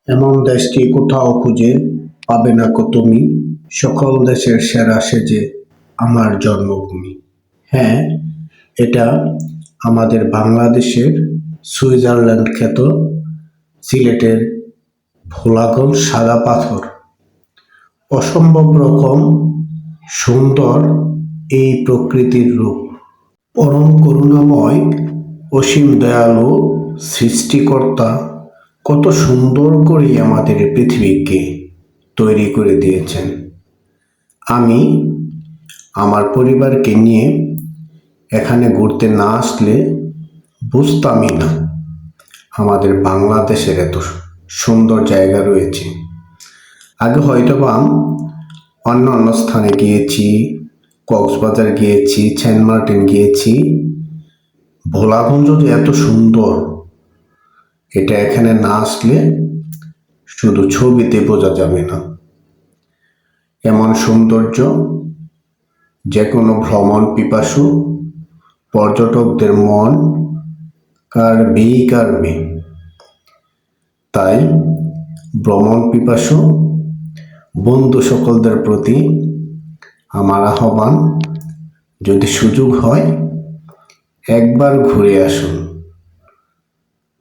এমন দেশটি কোথাও খুঁজে পাবে না কো তুমি, সকল দেশের সেরা সেজে আমার জন্মভূমি। হ্যাঁ, এটা আমাদের বাংলাদেশের সুইজারল্যান্ড খ্যাত সিলেটের ভোলাগঞ্জ সাদা পাথর। অসম্ভব রকম সুন্দর এই প্রকৃতির রূপ। পরম করুণাময় অসীম দয়ালু সৃষ্টিকর্তা কত সুন্দর করে আমাদের পৃথিবীকে তৈরি করে দিয়েছেন। আমি আমার পরিবারকে নিয়ে এখানে ঘুরতে না আসলে বুঝতামই না আমাদের বাংলাদেশের এত সুন্দর জায়গা রয়েছে। আগে হয়তোবা অন্য অন্য স্থানে গিয়েছি, কক্সবাজার গিয়েছি, সেন্ট মার্টিন গিয়েছি। ভোলাগঞ্জ যে এত সুন্দর, এটা এখানে না আসলে শুধু ছবিতে বোঝা যাবে না। এমন সৌন্দর্য যে কোনো ভ্রমণ পিপাসু পর্যটকদের মন কাড়বে। তাই ভ্রমণ পিপাসু বন্ধু সকলদের প্রতি আমার আহ্বান, যদি সুযোগ হয় একবার ঘুরে আসুন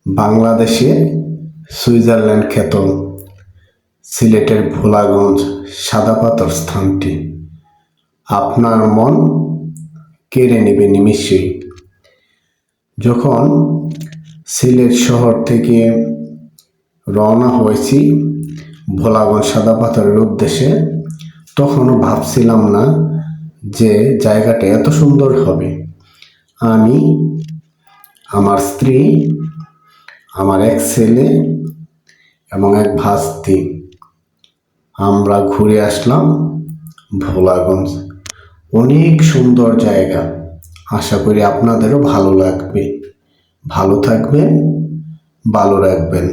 বাংলাদেশে সুইজারল্যান্ড খ্যাত সিলেটের ভোলাগঞ্জ সাদা পাথর স্থানটি আপনার মন কেড়ে নেবে নিমিষেই। যখন সিলেট শহর থেকে রওনা হয়েছি ভোলাগঞ্জ সাদা পাথরের উদ্দেশ্যে, তখনও ভাবছিলাম না যে জায়গাটা এত সুন্দর হবে। আমি, আমার স্ত্রী, আমার এক ছেলে এবং এক ভাস্তি, আমরা ঘুরে আসলাম ভোলাগঞ্জ। অনেক সুন্দর জায়গা, আশা করি আপনাদেরও ভালো লাগবে। ভালো থাকবেন, ভালো রাখবেন।